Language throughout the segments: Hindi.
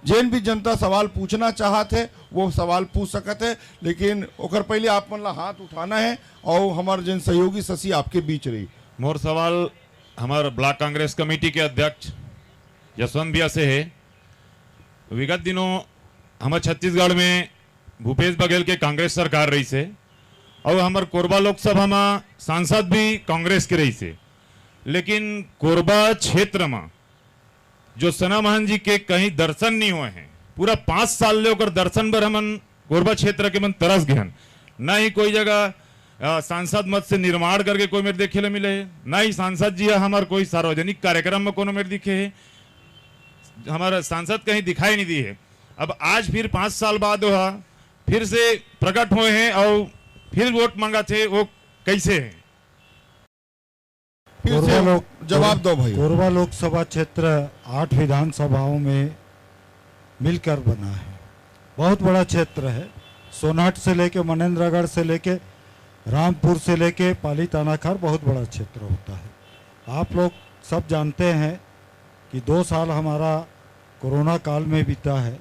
जेन भी जनता सवाल पूछना चाहते वो सवाल पूछ सकते, लेकिन ओकर पहले आप मन ला हाथ उठाना है और हमारे जन सहयोगी शशि आपके बीच रही। मोर सवाल हमारे ब्लॉक कांग्रेस कमेटी के अध्यक्ष यशवंत भैया से है। विगत दिनों हमारे छत्तीसगढ़ में भूपेश बघेल के कांग्रेस सरकार रही से और हमारे कोरबा लोकसभा में सांसद भी कांग्रेस के रही से, लेकिन कोरबा क्षेत्र में जो सना महन जी के कहीं दर्शन नहीं हुए हैं, पूरा 5 साल ले होकर दर्शन पर हमन कोरबा क्षेत्र के मन तरस गए। न ही कोई जगह सांसद मत से निर्माण करके कोई मेरे देखे ले मिले है, न ही सांसद जी हमारे कोई सार्वजनिक कार्यक्रम में कोनो मेरे दिखे है, हमारा सांसद कहीं दिखाई नहीं दी है। अब आज फिर 5 साल बाद वह फिर से प्रकट हुए हैं और फिर वोट मांगा थे, वो कैसे है? फिर से जवाब दो भाई। कोरबा लोकसभा क्षेत्र 8 विधानसभाओं में मिलकर बना है, बहुत बड़ा क्षेत्र है। सोनहट से लेके मनेन्द्रगढ़ से लेके रामपुर से लेके पाली तानाखार बहुत बड़ा क्षेत्र होता है। आप लोग सब जानते हैं कि 2 साल हमारा कोरोना काल में बीता है,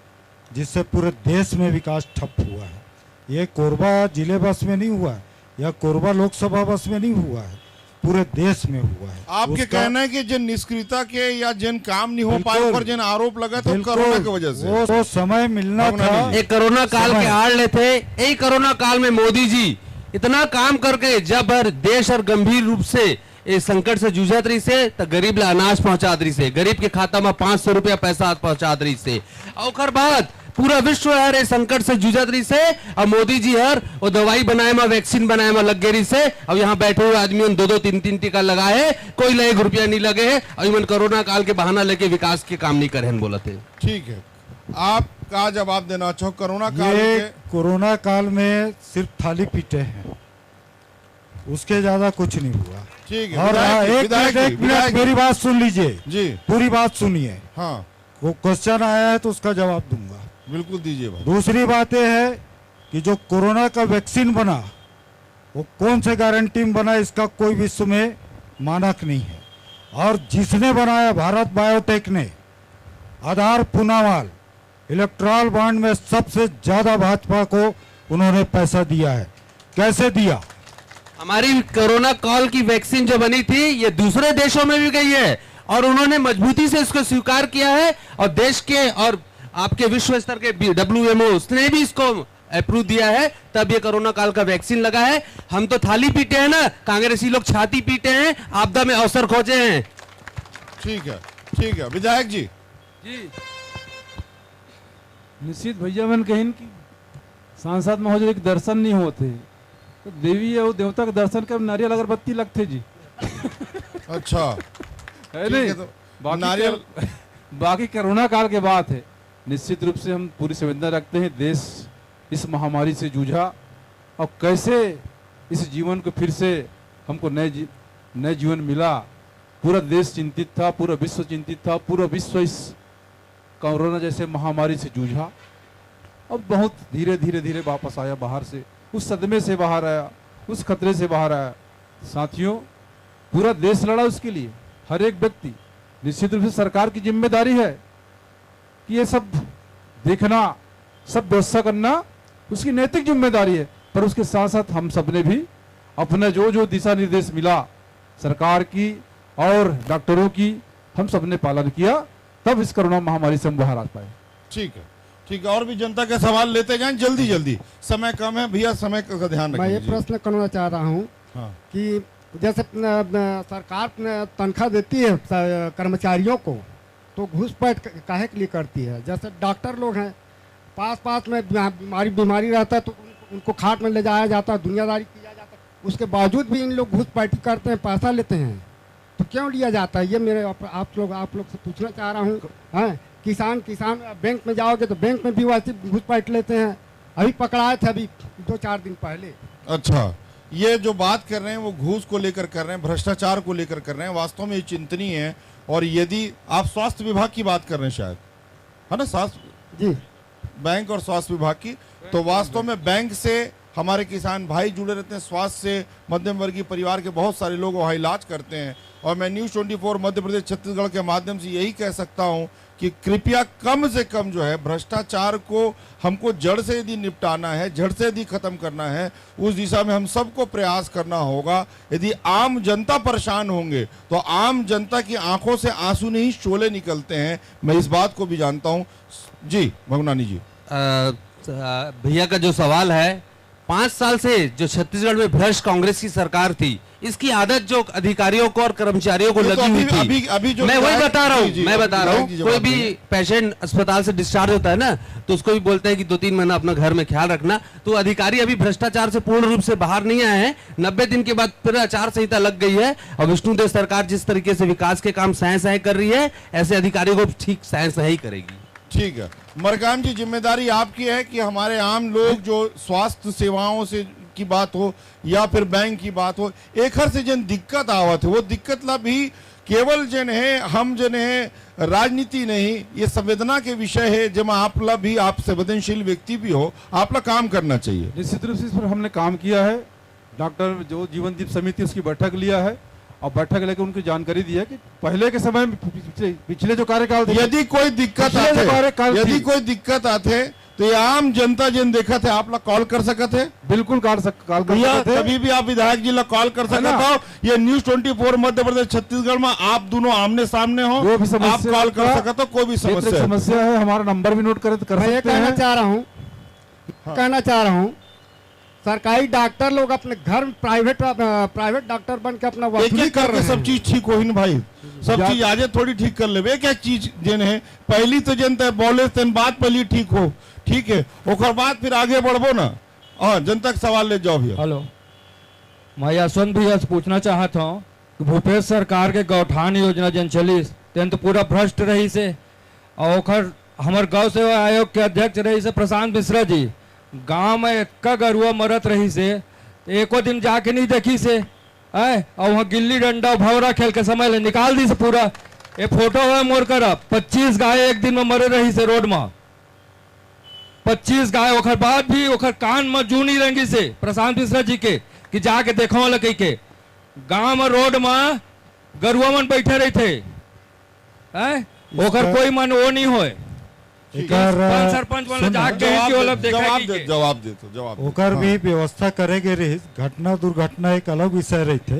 जिससे पूरे देश में विकास ठप हुआ है। ये कोरबा जिले बस में नहीं हुआ है या कोरबा लोकसभा बस में नहीं हुआ है, पूरे देश में हुआ है। आपके कहना है कि जिन निष्क्रियता के या जिन काम नहीं हो पाए पर जिन आरोप लगा तो कोरोना की वजह से वो समय मिलना था। एक कोरोना काल के आड़ लेते, एक कोरोना काल में मोदी जी इतना काम करके जब देश और गंभीर रूप से इस संकट से जूझत रही से तो गरीब ला अनाज पहुंचा रही से, गरीब के खाता में 500 रुपया पैसा पहुंचा रही से, और बाद पूरा विश्व हर इस संकट से जूझत रही से और मोदी जी हर वो दवाई बनाए में वैक्सीन बनाए में लग गई से। अब यहाँ बैठे हुए आदमी 2-2 3-3 टीका लगाए, कोई ले 1 रुपया नहीं लगे है और इवन कोरोना काल के बहाना लेके विकास के काम नहीं करे बोलते। ठीक है, आप का जवाब देना चाहो? कोरोना काल में सिर्फ थाली पीटे हैं, उसके ज्यादा कुछ नहीं हुआ। ठीक है, और एक मिनट मेरी बात सुन लीजिए जी, पूरी बात सुनिए। हाँ, वो क्वेश्चन आया है तो उसका जवाब दूंगा। बिल्कुल दीजिए भाई। दूसरी बात यह है कि जो कोरोना का वैक्सीन बना वो कौन से गारंटी में बना, इसका कोई विश्व में मानक नहीं है। और जिसने बनाया भारत बायोटेक ने, आधार पूनावाल इलेक्ट्रॉल बॉन्ड में सबसे ज्यादा भाजपा को उन्होंने पैसा दिया है। कैसे दिया? हमारी कोरोना काल की वैक्सीन जो बनी थी ये दूसरे देशों में भी गई है और उन्होंने मजबूती से इसको स्वीकार किया है और देश के और आपके विश्व स्तर के WMO उसने भी इसको अप्रूव दिया है, तब ये कोरोना काल का वैक्सीन लगा है। हम तो थाली पीटे हैं ना, कांग्रेसी लोग छाती पीटे हैं, आपदा में अवसर खोजे हैं। ठीक है, ठीक है। विधायक जी निश्चित भैया मैंने कहीं कि सांसद महोदय के दर्शन नहीं होते तो देवी और देवता के दर्शन कर नारियल अगरबत्ती लगते जी। अच्छा है नहीं तो नारियल बाकी कोरोना काल के बात है। निश्चित रूप से हम पूरी संवेदना रखते हैं, देश इस महामारी से जूझा और कैसे इस जीवन को फिर से हमको नए जीवन मिला। पूरा देश चिंतित था, पूरा विश्व चिंतित था, पूरा विश्व इस कोरोना जैसे महामारी से जूझा। अब बहुत धीरे धीरे धीरे वापस आया बाहर से, उस सदमे से बाहर आया, उस खतरे से बाहर आया। साथियों पूरा देश लड़ा उसके लिए, हर एक व्यक्ति। निश्चित रूप से सरकार की जिम्मेदारी है कि ये सब देखना, सब व्यवस्था करना उसकी नैतिक जिम्मेदारी है, पर उसके साथ साथ हम सब ने भी अपना जो दिशा निर्देश मिला सरकार की और डॉक्टरों की, हम सब ने पालन किया, तब इस कोरोना महामारी से हम बाहर आ पाए। ठीक है, ठीक है। और भी जनता के सवाल लेते जाएं, जल्दी जल्दी, समय कम है भैया, समय का ध्यान रखें। मैं ये प्रश्न करना चाह रहा हूँ कि जैसे सरकार तनख्वाह देती है कर्मचारियों को, तो घूसपैठ काहे के लिए करती है? जैसे डॉक्टर लोग हैं, पास में बीमारी रहता है तो उनको खाट में ले जाया जाता है, दुनियादारी किया जाता है, उसके बावजूद भी इन लोग घूसपैठी करते हैं, पैसा लेते हैं, तो क्यों लिया जाता है? ये मेरे आप लोग से पूछना चाह रहा हूँ। हाँ, किसान बैंक में जाओगे तो बैंक में भी वैसे घूसपैठ लेते हैं। अभी पकड़ाए थे अभी 2-4 दिन पहले। अच्छा, ये जो बात कर रहे हैं वो घूस को लेकर कर रहे हैं, भ्रष्टाचार को लेकर कर रहे हैं, वास्तव में ये चिंतनीय है। और यदि आप स्वास्थ्य विभाग की बात कर रहे हैं शायद, है ना, स्वास्थ्य जी, बैंक और स्वास्थ्य विभाग की, तो वास्तव में बैंक से हमारे किसान भाई जुड़े रहते हैं, स्वास्थ्य से मध्यम वर्गीय परिवार के बहुत सारे लोग वहाँ इलाज करते हैं और मैं न्यूज़ 24 मध्य प्रदेश छत्तीसगढ़ के माध्यम से यही कह सकता हूं कि कृपया कम से कम जो है भ्रष्टाचार को हमको जड़ से यदि निपटाना है, जड़ से यदि खत्म करना है, उस दिशा में हम सबको प्रयास करना होगा। यदि आम जनता परेशान होंगे तो आम जनता की आंखों से आंसू नहीं शोले निकलते हैं, मैं इस बात को भी जानता हूं। जी भगनानी जी, भैया का जो सवाल है, 5 साल से जो छत्तीसगढ़ में भ्रष्ट कांग्रेस की सरकार थी, इसकी आदत जो अधिकारियों को और कर्मचारियों को लगी हुई थी, अभी जो मैं वही बता रहा हूँ, मैं बता रहा हूँ। जी, कोई भी पेशेंट अस्पताल से डिस्चार्ज होता है ना, तो उसको भी बोलते हैं कि 2-3 महीना अपना घर में ख्याल रखना। तो अधिकारी अभी भ्रष्टाचार से पूर्ण रूप से बाहर नहीं आए हैं। 90 दिन के बाद फिर आचार संहिता लग गई है और विष्णुदेव सरकार जिस तरीके से विकास के काम सह सह कर रही है, ऐसे अधिकारियों को ठीक सह सह ही करेगी। ठीक है मरकाम जी, जिम्मेदारी आपकी है कि हमारे आम लोग जो स्वास्थ्य सेवाओं से की बात हो या फिर बैंक की बात हो, एक हर से जन दिक्कत आवत है, वो दिक्कत ला भी केवल जन है हम जन है राजनीति नहीं, ये संवेदना के विषय है, जब आप ला भी आप संवेदनशील व्यक्ति भी हो, आप ला काम करना चाहिए। निश्चित रूप से इस पर हमने काम किया है। डॉक्टर जो जीवन दीप समिति उसकी बैठक लिया है और बैठक लेकर उनकी जानकारी दी है कि पहले के समय में पिछले जो कार्यकाल थे, यदि कोई दिक्कत आते तो ये आम जनता जिन देखा थे आप लोग कॉल कर सकते हैं, बिल्कुल कॉल कर सकते थे। कभी भी आप विधायक जी लोग कॉल कर सकते हो। ये न्यूज़ 24 मध्य प्रदेश छत्तीसगढ़ में आप दोनों आमने सामने हो, आप कॉल कर सकते हो, कोई भी समस्या है हमारा नंबर भी नोट कर सकते हैं। कहना चाह रहा हूँ सरकारी डॉक्टर लोग अपने घर में प्राइवेट डॉक्टर बन के अपना वसूली कर रहे हैं। सब चीज ठीक हो ही ना भाई, सब चीज आज थोड़ी ठीक कर ले। क्या चीज जन है पहली तो जनता बोले तेन बात पहली ठीक हो, ठीक है, ओकर बाद फिर आगे बढ़बो ना। हाँ, जनता का सवाल ले जाओ भैया। हेलो, मैं यशवंत भैया से पूछना चाहता हूँ कि भूपेश सरकार के गौठान योजना जन चलिस तेन तो पूरा भ्रष्ट रही से, और ओखर हमार गौ सेवा आयोग के अध्यक्ष रही से प्रशांत मिश्रा जी, गांव में इतना गरुआ मरत रही से, एको दिन जाके नहीं देखी से, और वहाँ गिल्ली डंडा भवरा खेल के समय ले निकाल दी से पूरा। ये फोटो है मोर कर 25 गाय एक दिन में मरे रही से रोड में, 25 गाय। ओखर बाद भी ओखर कान में जू नहीं रंगी से प्रशांत मिश्रा जी के कि जाके देखो लगे के गांव में रोड में गरुआ मन बैठे रहे थे, ओखर कोई मन वो नहीं होए। सरपंच वाला जवाब दे तो जवाब ओकर भी व्यवस्था करेगे रही। घटना दुर्घटना एक अलग विषय रही थे,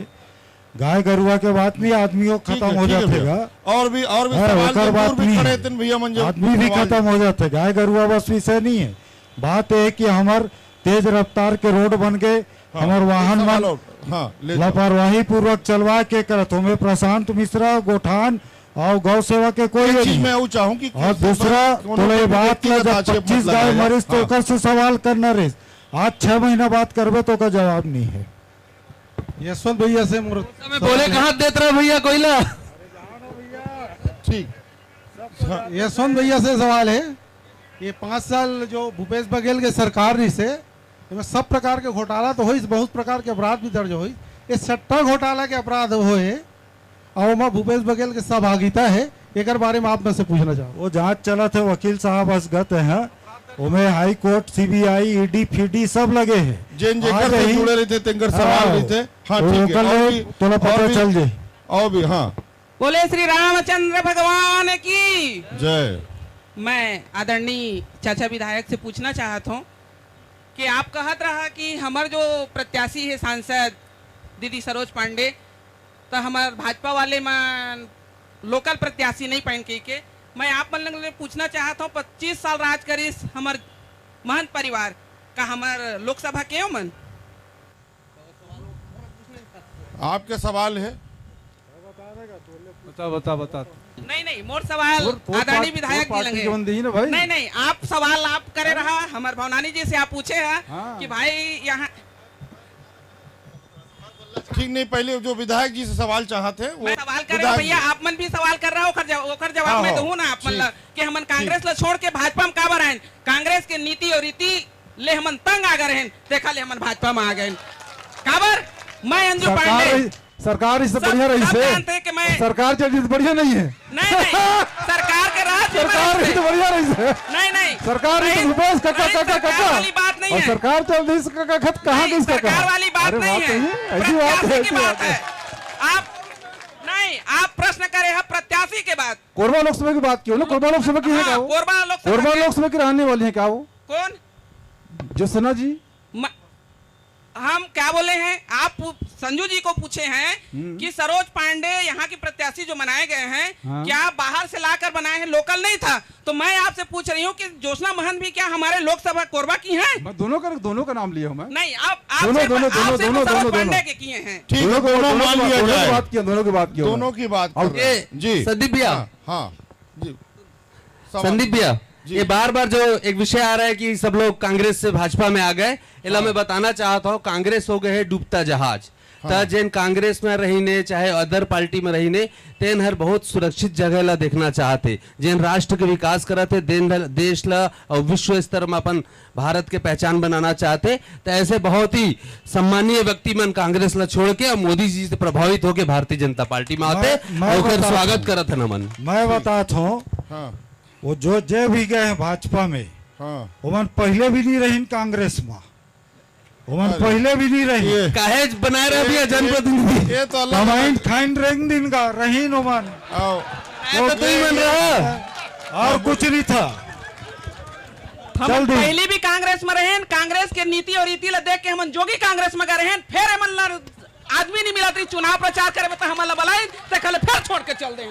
गाय गरुआ के बात नहीं, आदमियों खत्म हो जातेगा, और भी सवाल बात भी नहीं खड़े थे भैया, आदमी भी खत्म हो जाते। गाय गरुआ बस विषय नहीं है, बात है कि हमार तेज रफ्तार के रोड बन गए, हमार वाहन लापरवाही पूर्वक चलवा के करत हमें प्रशांत मिश्रा गोठान और गौ सेवा के कोई चीज मैं वो चाहूँ कि और दूसरा थोड़े बात ला जब 25 गाय मरीज तो ओकर से सवाल करना रही, आज 6 महीना बात करबे तो का जवाब नहीं है। यशवंत भैया से बोले कहाँ देते रहे भैया कोयला। ठीक, यशवंत भैया से सवाल है, ये 5 साल जो भूपेश बघेल के सरकार रही से सब प्रकार के घोटाला तो हुई, बहुत प्रकार के अपराध भी दर्ज हुई। ये सट्टा घोटाला के अपराध हुए और वहाँ भूपेश बघेल के सहभागिता है, एक बारे में आप में से पूछना चाहो। वो जांच चला थे, वकील साहब असगत हैं, उनमें हाई कोर्ट, सीबीआई, ईडी, फीडी सब लगे हैं, जेन जेकर से जुड़े रहते तेंगर सवाल रहते। हाँ ठीक है, थोड़ा पता चल जाए। और भी हाँ, बोले श्री रामचंद्र भगवान की जय। मैं आदरणीय चाचा विधायक से पूछना चाहता हूँ कि आप कहत रहा कि हमार जो प्रत्याशी है सांसद दीदी सरोज पांडे, तो हमार भाजपा वाले में लोकल प्रत्याशी नहीं पहन के मैं आप मन ले पूछना चाहता हूँ, 25 साल राज करीस हमार महंत परिवार का हमार लोकसभा के मन। आपके सवाल है, बता। नहीं मोर सवाल आदरणीय विधायक जी लगे। नहीं आप सवाल आप करे रहा हमार भवनानी जी से आप पूछे है कि भाई यहाँ ठीक नहीं। पहले जो विधायक जी से सवाल चाहते वो सवाल करे भैया, आप मन भी सवाल कर रहा हो, ओकर जवाब मैं दूं ना आप मन कि हमन कांग्रेस ला छोड़ के भाजपा में काबर आए, कांग्रेस के नीति और रीति ले हमन तंग आ गए हैं, देखा ले हमन भाजपा में आ गए काबर। मैं अंजू पांडे, सरकार इससे बढ़िया रही से, सरकार चल बढ़िया नहीं है। नहीं सरकार के राज सरकार तो बढ़िया रही से, नहीं सरकार भूपेश काका वाली बात नहीं और है, सरकार चल रही खत कहाँ गई, सरकार वाली बात नहीं है, ऐसी बात है। आप नहीं आप प्रश्न करे हैं प्रत्याशी के बाद। कोरबा लोकसभा की बात की, कोरबा लोकसभा की है क्या वो? कोरबा कोरबा लोकसभा की रहने वाली है क्या वो? कौन? ज्योत्सना जी। हम क्या बोले हैं, आप संजू जी को पूछे हैं कि सरोज पांडे यहाँ की प्रत्याशी जो बनाए गए हैं, क्या बाहर से लाकर बनाए हैं, लोकल नहीं था? तो मैं आपसे पूछ रही हूँ कि ज्योत्सना महंत भी क्या हमारे लोकसभा कोरबा की हैं? दोनों का नाम लिया हूँ मैं। नहीं, आप सरोज पांडे के किए हैं। ठीक है, दोनों मान लिया जाए। दोनों की बात जी संदीप भैया, हाँ जी संदीप भैया, ये बार बार जो एक विषय आ रहा है कि सब लोग कांग्रेस से भाजपा में आ गए, इला मैं बताना चाहता हूँ कांग्रेस हो गए है डूबता जहाज। जेन कांग्रेस में रहीने चाहे अदर पार्टी में रहीने तेन हर बहुत सुरक्षित जगह ला देखना चाहते, जेन राष्ट्र के विकास करते, देश ला और विश्व स्तर में अपन भारत के पहचान बनाना चाहते, तो ऐसे बहुत ही सम्मानीय व्यक्ति मन कांग्रेस ला छोड़ के और मोदी जी से प्रभावित होकर भारतीय जनता पार्टी में आते और स्वागत करत है नमन। मैं बताता हूँ, वो जो भी गए हैं भाजपा में, उमन पहले भी नहीं रही कांग्रेस में, उमन पहले भी नहीं रही। काहे बनाए रहे भैया जनप्रतिनिधि? ये तो कमाइन खाइन रेंग दिन का रही उमन, तो तू ही बन रहा और कुछ नहीं था। हम पहले भी कांग्रेस में रहे, कांग्रेस के नीति और रीति ला देख के हम जोगी कांग्रेस में गए रहे, फिर हमन ला आदमी नहीं मिला थी चुनाव प्रचार करे तो हमन ला बुलाए तो कल फिर छोड़ के चल दे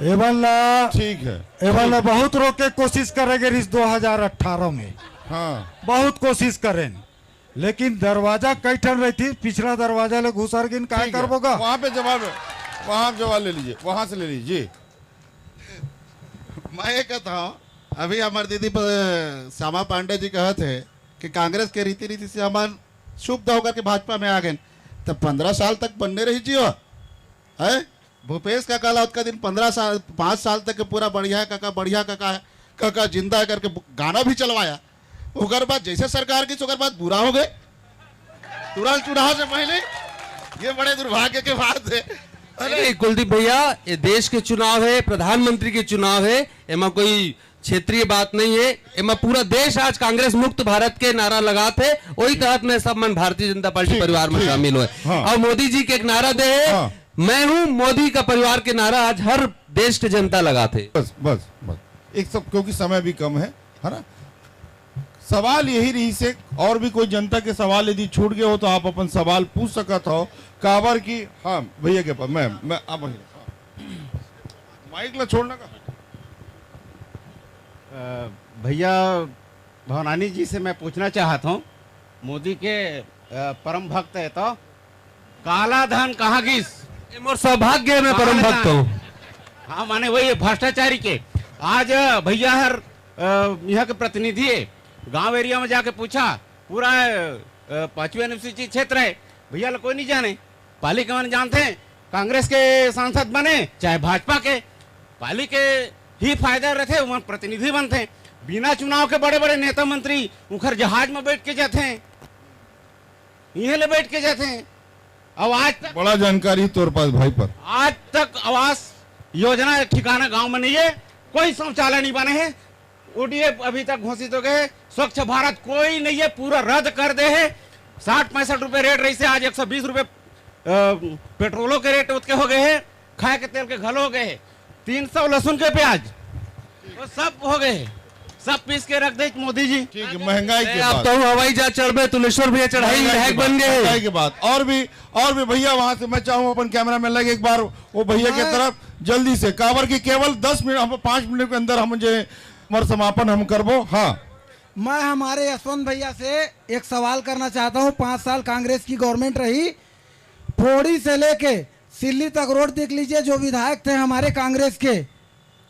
एवं ठीक है, एवं बहुत रोक के कोशिश करेंगे इस 2018 में। बहुत कोशिश करें, लेकिन दरवाजा कई ठन रही थी, पिछला दरवाजा ले घुसर गिन काय करबोगा। वहाँ पे जवाब ले लीजिए, वहाँ से ले लीजिए। मैं ये कहता हूँ, अभी हमारे दीदी श्यामा पांडे जी कहते हैं कि कांग्रेस के रीति रीति से हमारे शुभ होकर के भाजपा में आ गए, तब 15 साल तक बनने रही जियो है। भूपेश काका ला उसका दिन 5 साल तक पूरा बढ़िया काका जिंदा है करके गाना भी चलवाया। उगर बाद जैसे सरकार की उगर बाद बुरा हो गए तुरंत चुनाव से पहले। ये बड़े दुर्भाग्य के बात है। अरे कुलदीप भैया, ये देश के चुनाव है, प्रधानमंत्री के चुनाव है, एमा कोई क्षेत्रीय बात नहीं है, एमा पूरा देश आज कांग्रेस मुक्त भारत के नारा लगाते, वही तहत में सब मन भारतीय जनता पार्टी परिवार में शामिल हुए। और मोदी जी के एक नारा दे, मैं हूं मोदी का परिवार के नारा आज हर देश के जनता लगाते। बस एक सब, क्योंकि समय भी कम है ना। सवाल यही रही से, और भी कोई जनता के सवाल यदि छूट गए हो तो आप अपन सवाल पूछ सकत हो कावर की। हाँ भैया के पास मैं आप माइक ला छोड़ना का। भैया भवनानी जी से मैं पूछना चाहता हूँ, मोदी के परम भक्त है तो काला धन कहाँ गिस? मोर सौभाग्य मैं परम भक्त हूँ। हाँ माने वही भ्रष्टाचारी के। आज भैया हर यहाँ के प्रतिनिधि है, गांव एरिया में जाके पूछा, पूरा 5वीं अनुसूचित क्षेत्र है, भैया लोग कोई नहीं जाने। पाली के मन जानते हैं, कांग्रेस के सांसद बने चाहे भाजपा के, पाली के ही फायदा रहते, वहाँ प्रतिनिधि बनते। बिना चुनाव के बड़े बड़े नेता मंत्री उखर जहाज में बैठ के जाते हैं, यहीं ले बैठ के जाते हैं। अब आज तक बड़ा जानकारी तौर पर भाई पर आज तक आवास योजना ठिकाना गांव में नहीं है, कोई शौचालय नहीं बने हैं, ओडीएफ अभी तक घोषित हो गए, स्वच्छ भारत कोई नहीं है, पूरा रद्द कर दे है। 60-65 रुपए रेट रही से आज 120 रुपए पेट्रोलों के रेट उतके हो गए हैं, खाए के तेल के घल हो गए हैं, 300 लहसुन के प्याज वो सब हो गए, सब पीस के रख दे मोदी जी। ठीक है, महंगाई के अब तो हवाई जहाज चढ़ तुलेश्वर भैया चढ़ाई विधायक बन गए। महंगाई के बाद और भी भैया वहां से मैं चाहूँ अपन कैमरा मैन लगे एक बार वो भैया की तरफ जल्दी से कावर की केवल 10 मिनट 5 मिनट के अंदर हम मुझे मर समापन हम करबो। हाँ, मैं हमारे यशवंत भैया से एक सवाल करना चाहता हूँ। 5 साल कांग्रेस की गवर्नमेंट रही, फोड़ी से लेके सिल्ली तक रोड देख लीजिए, जो विधायक थे हमारे कांग्रेस के,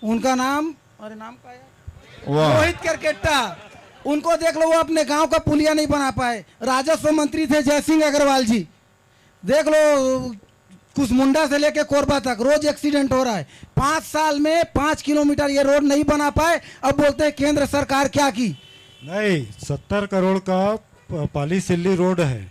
उनका नाम क्या है, रोहित करकेट्टा, उनको देख लो, वो अपने गांव का पुलिया नहीं बना पाए। राजस्व मंत्री थे जयसिंह अग्रवाल जी, देख लो कुसमुंडा से लेके कोरबा तक रोज एक्सीडेंट हो रहा है। 5 साल में 5 किलोमीटर ये रोड नहीं बना पाए, अब बोलते हैं केंद्र सरकार क्या की। नहीं, 70 करोड़ का पाली सिल्ली रोड है,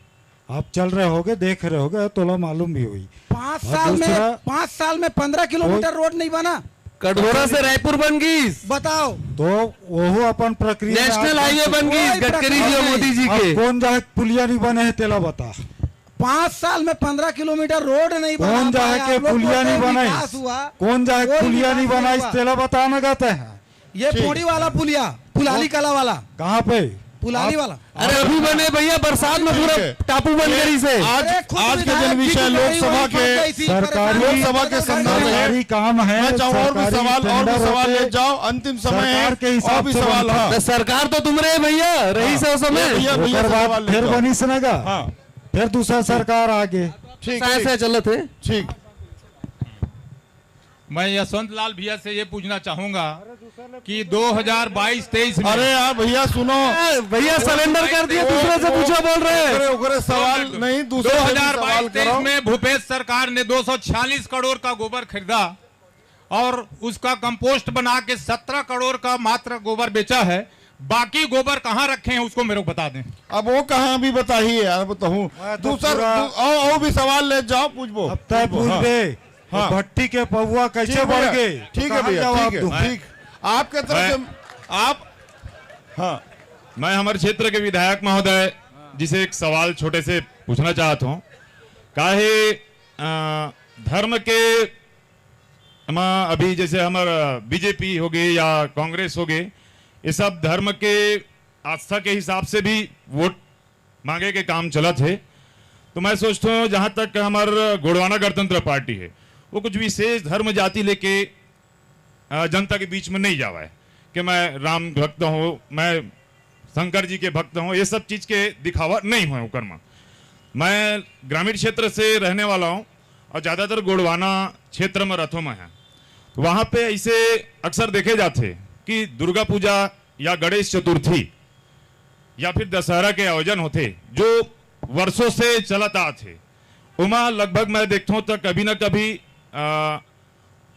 आप चल रहे होगे, देख रहे होगे, तोला मालूम भी हुई। 5 साल में 15 किलोमीटर रोड नहीं बना। कटघोरा से रायपुर बन गई, बताओ, तो वो अपन प्रक्रिया नेशनल हाईवे बन गई गडकरी जी और मोदी जी के। कौन जाए पुलिया नहीं बने है तेला बता। 5 साल में 15 किलोमीटर रोड नहीं बना कौन जाए पाया, के आप लोग पुलिया बोलते नहीं हैं बनाई, विकास हुआ, कौन जाए कोई पुलिया विकास नहीं बनाई, हुआ। तेला बताना कहते हैं। ये पोड़ी वाला पुलिया, पुलाली कला वाला, कहाँ पे? पुलाली वाला। अरे अभी बने भैया, बरसात में पूरा टापू बन करी से। आज के जन विषय लोकसभा के लोकसभा के संदर्भ सरकारी काम है। मैं चाहूँ और भी सरकारी सवाल टेंडर ले होते, जाओ, अंतिम समय है, सरकार के हिसाब और भी से सवाल। बनता। हाँ तो सरकार तो तुम रहे भैया, रही से उस समय भैया ओकर सवाल बाद ले फिर जाओ। बनी सनेगा, हाँ फिर दूसरा सरकार आगे। ठीक से चले थे। ठीक। मैं यशवंत लाल भैया से ये पूछना चाहूंगा कि 2022-23 में, अरे यार भैया सुनो, भैया सरेंडर कर दिया, दूसरे से पूछो बोल रहे हैं। ओकरे सवाल नहीं, दूसरे से भी सवाल 2022-23 करो। में भूपेश सरकार ने 246 करोड़ का गोबर खरीदा और उसका कंपोस्ट बना के 17 करोड़ का मात्र गोबर बेचा है। बाकी गोबर कहाँ रखे हैं उसको मेरे को बता दें। अब वो कहाँ भी बताइए यार, बताऊँ दूसरा और भी सवाल ले जाओ, पूछबो अब तय पूछ दे, हाँ। भट्टी के पौवा कैसे बढ़ गए? ठीक है भैया, ठीक है, ठीक। आपके तरफ से आप, हाँ, मैं हमारे क्षेत्र के विधायक महोदय जिसे एक सवाल छोटे से पूछना चाहता हूँ। काहे धर्म के अभी जैसे हमारा बीजेपी हो गई या कांग्रेस हो गई, ये सब धर्म के आस्था के हिसाब से भी वोट मांगे के काम चला थे। तो मैं सोचता हूँ जहाँ तक हमारा गोंडवाना गणतंत्र पार्टी है, वो कुछ विशेष धर्म जाति लेके जनता के बीच में नहीं जावा है कि मैं राम भक्त हूँ, मैं शंकर जी के भक्त हूँ, ये सब चीज के दिखावा नहीं हुए कर्म। मैं ग्रामीण क्षेत्र से रहने वाला हूँ और ज़्यादातर गोंडवाना क्षेत्र में रथों में है। वहाँ पे ऐसे अक्सर देखे जाते कि दुर्गा पूजा या गणेश चतुर्थी या फिर दशहरा के आयोजन होते जो वर्षों से चलत आते, उमा लगभग मैं देखता हूँ तो कभी ना कभी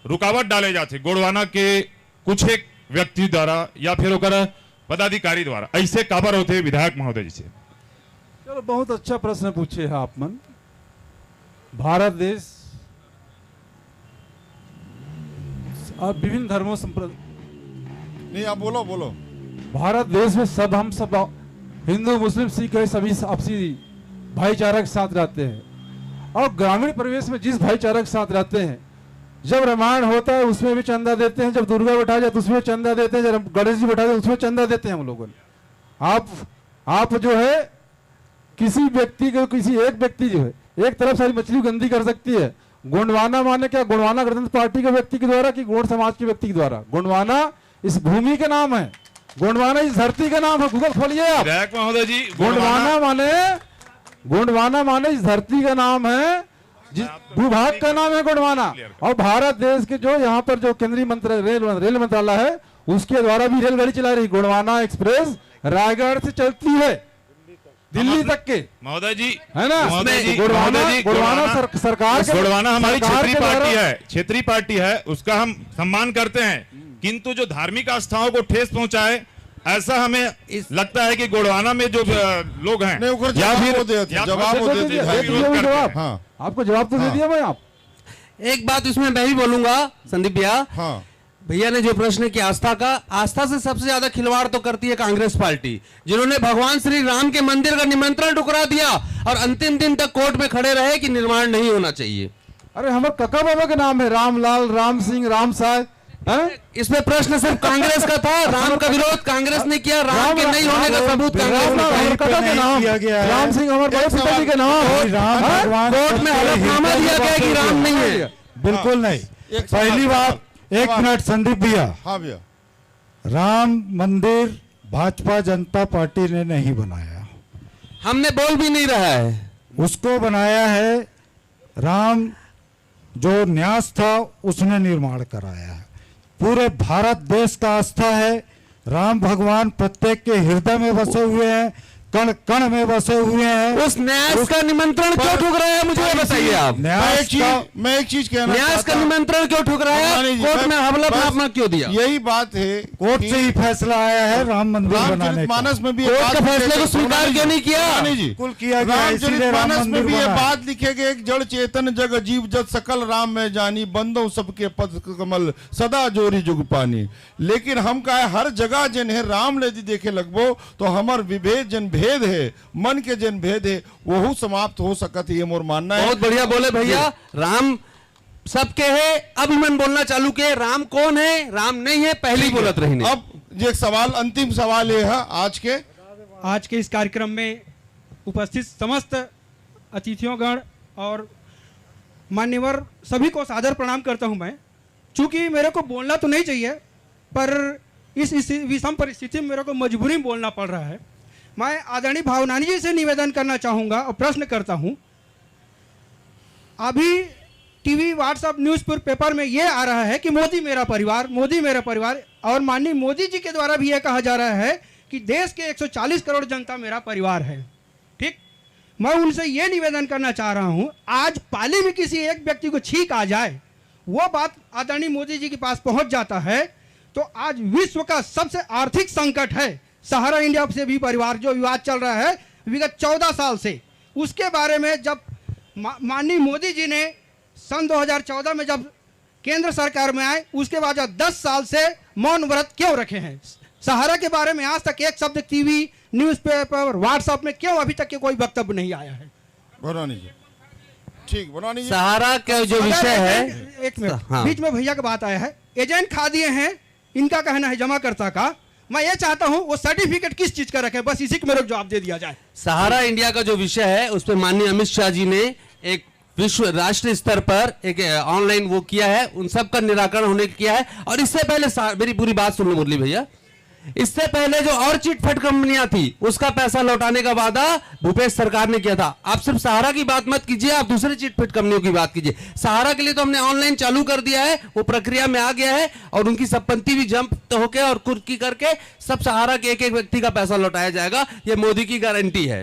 रुकावट डाले जाते गोंडवाना के कुछ एक व्यक्ति द्वारा या फिर ओकर पदाधिकारी द्वारा। ऐसे काबर होते विधायक महोदय जी से? चलो, बहुत अच्छा प्रश्न पूछे हैं आप मन। भारत देश अब विभिन्न धर्मों नहीं, आप बोलो बोलो। भारत देश में हम सब हिंदू मुस्लिम सिख है, सभी आपसी भाईचारा के साथ रहते हैं। और ग्रामीण परिवेश में जिस भाईचारा के साथ रहते हैं, जब रामायण होता है उसमें भी चंदा देते हैं, जब दुर्गा बैठा जाए तो उसमें चंदा देते हैं, जब गणेश जी बैठा जाए उसमें चंदा देते हैं हम लोगों ने। आप जो है किसी व्यक्ति को, किसी एक व्यक्ति जो है एक तरफ सारी मछली गंदी कर सकती है। गोंडवाना माने क्या? गोंडवाना गणतंत्र पार्टी के व्यक्ति के द्वारा कि गोंड समाज के व्यक्ति के द्वारा? गोंडवाना इस भूमि के नाम है, गोंडवाना इस धरती का नाम है। गूगल खोलिए आप, विधायक महोदय जी, गोंडवाना माने इस धरती का नाम है, जिस भूभाग का नाम है गोंडवाना। और भारत देश के जो यहाँ पर जो केंद्रीय रेल मंत्रालय है उसके द्वारा भी रेलगाड़ी चला रही। गोंडवाना एक्सप्रेस रायगढ़ से चलती है दिल्ली तक के, महोदय जी, है ना? गोंडवाना सरकार, गोंडवाना हमारी क्षेत्रीय पार्टी है, क्षेत्रीय पार्टी है, उसका हम सम्मान करते हैं, किंतु जो धार्मिक आस्थाओं को ठेस पहुंचाए ऐसा हमें लगता है कि गोंडवाना में जो लोग हैं या फिर जवाब, आपको जवाब तो दे दिया भाई। आप एक बात इसमें मैं भी बोलूंगा संदीप भैया, भैया ने जो प्रश्न किया आस्था से सबसे ज्यादा खिलवाड़ तो करती है कांग्रेस पार्टी, जिन्होंने भगवान श्री राम के मंदिर का निमंत्रण ठुकरा दिया और अंतिम दिन तक कोर्ट में खड़े रहे कि निर्माण नहीं होना चाहिए। अरे हमारे कका बाबा के नाम है रामलाल, राम सिंह, राम साहब। इसमें प्रश्न सिर्फ कांग्रेस का था, राम का विरोध कांग्रेस ने किया, राम के नहीं होने का सबूत कांग्रेस ने नाम, राम सिंह हमारे बड़े पिताजी के नाम, कोर्ट में हलफनामा दिया गया कि राम नहीं है। बिल्कुल नहीं। पहली बात, एक मिनट संदीप भैया। हाँ भैया, राम मंदिर भाजपा जनता पार्टी ने नहीं बनाया, हमने बोल भी नहीं रहा है, उसको बनाया है राम जो न्यास था उसने निर्माण कराया है। पूरे भारत देश का आस्था है, राम भगवान प्रत्येक के हृदय में बसे हुए हैं, कण कण में बसे हुए हैं। उस न्यास का निमंत्रण क्यों ठुकराया मुझे बताइए आप। मैं एक चीज कहना, न्यास का निमंत्रण क्यों ठुकराया, कोर्ट में हलफनामा क्यों दिया? यही बात है, कोर्ट से ही फैसला आया है राम मंदिर बनाने का। मानस में भी कोर्ट के फैसले को स्वीकार क्यों नहीं किया? बिल्कुल किया गया, इसीलिए राम मानस में मंदिर भी ये बना। बात लिखे गए, जड़ चेतन जग जीव जत सकल राम में जानी, बंदो सबके पद कमल सदा जोरी जुग पानी। लेकिन हम का हर जगह जिन्हें राम ले देखे लगबो तो हमार विभेद जन भेद है, मन के जिन भेद है वो समाप्त हो सकत है, ये मोर मानना है। बहुत बढ़िया बोले भैया। राम सबके है, अब मन बोलना चालू के राम कौन है, राम नहीं है, पहले बोलत रही। अब ये सवाल, अंतिम सवाल ये है आज के इस कार्यक्रम में उपस्थित समस्त अतिथियों और मान्यवर सभी को सादर प्रणाम करता हूं मैं। चूंकि मेरे को बोलना तो नहीं चाहिए, पर इस विषम परिस्थिति में मेरे को मजबूरी में बोलना पड़ रहा है। मैं आदरणीय भावनानी जी से निवेदन करना चाहूँगा और प्रश्न करता हूँ। अभी टीवी, व्हाट्सएप, न्यूज़ पेपर में ये आ रहा है कि मोदी मेरा परिवार, मोदी मेरा परिवार, और माननीय मोदी जी के द्वारा भी ये कहा जा रहा है कि देश के 140 करोड़ जनता मेरा परिवार है। ठीक, मैं उनसे ये निवेदन करना चाह रहा हूँ, आज पाली में किसी एक व्यक्ति को छींक आ जाए, वो बात आदरणीय मोदी जी के पास पहुँच जाता है, तो आज विश्व का सबसे आर्थिक संकट है सहारा इंडिया से भी परिवार, जो विवाद चल रहा है विगत 14 साल से, उसके बारे में जब माननीय मोदी जी ने सन 2014 में जब केंद्र सरकार में आए, उसके बाद 10 साल से मौन व्रत क्यों रखे हैं? सहारा के बारे में आज तक एक शब्द टीवी, न्यूज़पेपर, व्हाट्सएप में क्यों अभी तक के कोई वक्तव्य नहीं आया है? बनवानी जी, ठीक, बनवानी जी। सहारा का जो विषय है, एक मिनट, बीच में भैया का बात आया है। एजेंट खा दिए हैं, इनका कहना है जमाकर्ता का। मैं ये चाहता हूं वो सर्टिफिकेट किस चीज का रखे, बस इसी को मेरे को जवाब दे दिया जाए। सहारा इंडिया का जो विषय है उस पर माननीय अमित शाह जी ने एक विश्व राष्ट्रीय स्तर पर एक ऑनलाइन वो किया है, उन सब का निराकरण होने किया है। और इससे पहले मेरी पूरी बात सुन लो मुरली भैया, इससे पहले जो और चिटफंड कंपनियां थी उसका पैसा लौटाने का वादा भूपेश सरकार ने किया था। आप सिर्फ सहारा की बात मत कीजिए, आप दूसरे चिटफंड कंपनियों की बात कीजिए। सहारा के लिए तो हमने ऑनलाइन चालू कर दिया है, वो प्रक्रिया में आ गया है, और उनकी संपत्ति भी जब्त होके और कुर्की करके सब सहारा के एक एक व्यक्ति का पैसा लौटाया जाएगा, ये मोदी की गारंटी है।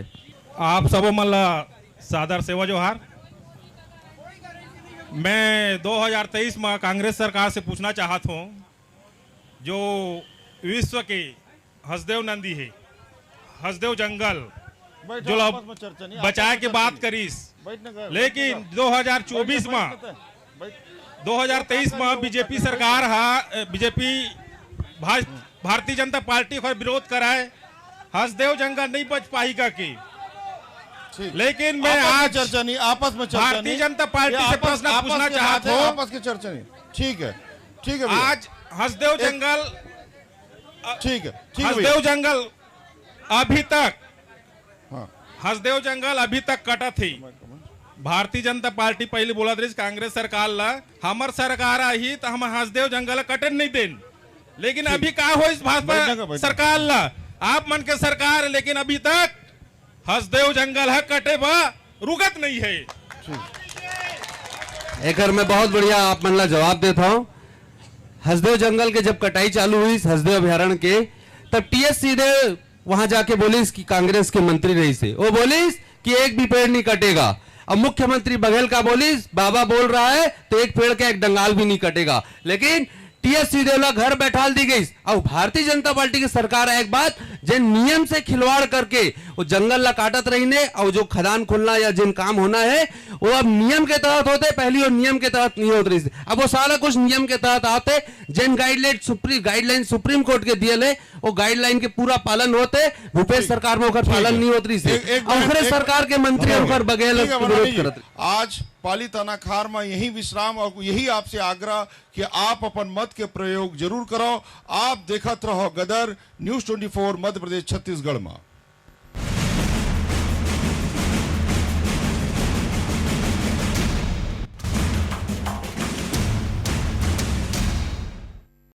आप सब मला सादर सेवा जोहार। मैं 2023 में कांग्रेस सरकार से पूछना चाहता हूँ, जो विश्व के हसदेव नंदी है, हसदेव जंगल जो बचाए के बात करीस, लेकिन 2024 में 2023 में बीजेपी सरकार भारतीय जनता पार्टी का विरोध कराए, हसदेव जंगल नहीं बच पाई का की। लेकिन मैं आज चर्चा नहीं, आपस में चर्चा, भारतीय जनता पार्टी से प्रश्न पूछना चाहता हूँ, आपस की चर्चा नहीं। ठीक है, ठीक है। आज हसदेव जंगल, ठीक है, हसदेव जंगल अभी तक, हसदेव जंगल अभी तक कटा थी। भारतीय जनता पार्टी पहले बोला रही कांग्रेस सरकार ला हमर सरकार आई तो हम हसदेव जंगल कटन नहीं देन, लेकिन अभी का हो इस भाजपा सरकार ला, आप मन के सरकार, लेकिन अभी तक हसदेव जंगल है कटे बा रुकत नहीं है। एक मैं बहुत बढ़िया आप मन ला जवाब देता हूँ। हसदेव जंगल के जब कटाई चालू हुई हसदेव अभ्यारण्य के, तब टीएस सीधे वहां जाके बोलिस कि कांग्रेस के मंत्री रही से, वो बोलिस कि एक भी पेड़ नहीं कटेगा। अब मुख्यमंत्री बघेल का बोलिस, बाबा बोल रहा है तो एक पेड़ का एक डंगाल भी नहीं कटेगा, लेकिन टीएस सीधेला घर बैठाल दी गई। अब भारतीय जनता पार्टी की सरकार एक बात जिन नियम से खिलवाड़ करके वो जंगल ला काटत रही ने, और जो खदान खुलना या जिन काम होना है वो अब नियम के तहत होते, पहली और नियम के तहत नहीं होते रही। अब वो सारा कुछ नियम के तहत आते, जिन गाइडलाइन सुप्रीम कोर्ट के दिए ले, वो गाइडलाइन के पूरा पालन होते। भूपेश सरकार में होकर पालन नहीं होती रही, सरकार के मंत्री होकर बघेल विरोध करते। आज पाली तानाखार में यही विश्राम, और यही आपसे आग्रह कि आप अपन मत के प्रयोग जरूर करो। आप देखत रहो गदर न्यूज़ 24 मध्य प्रदेश छत्तीसगढ़ में।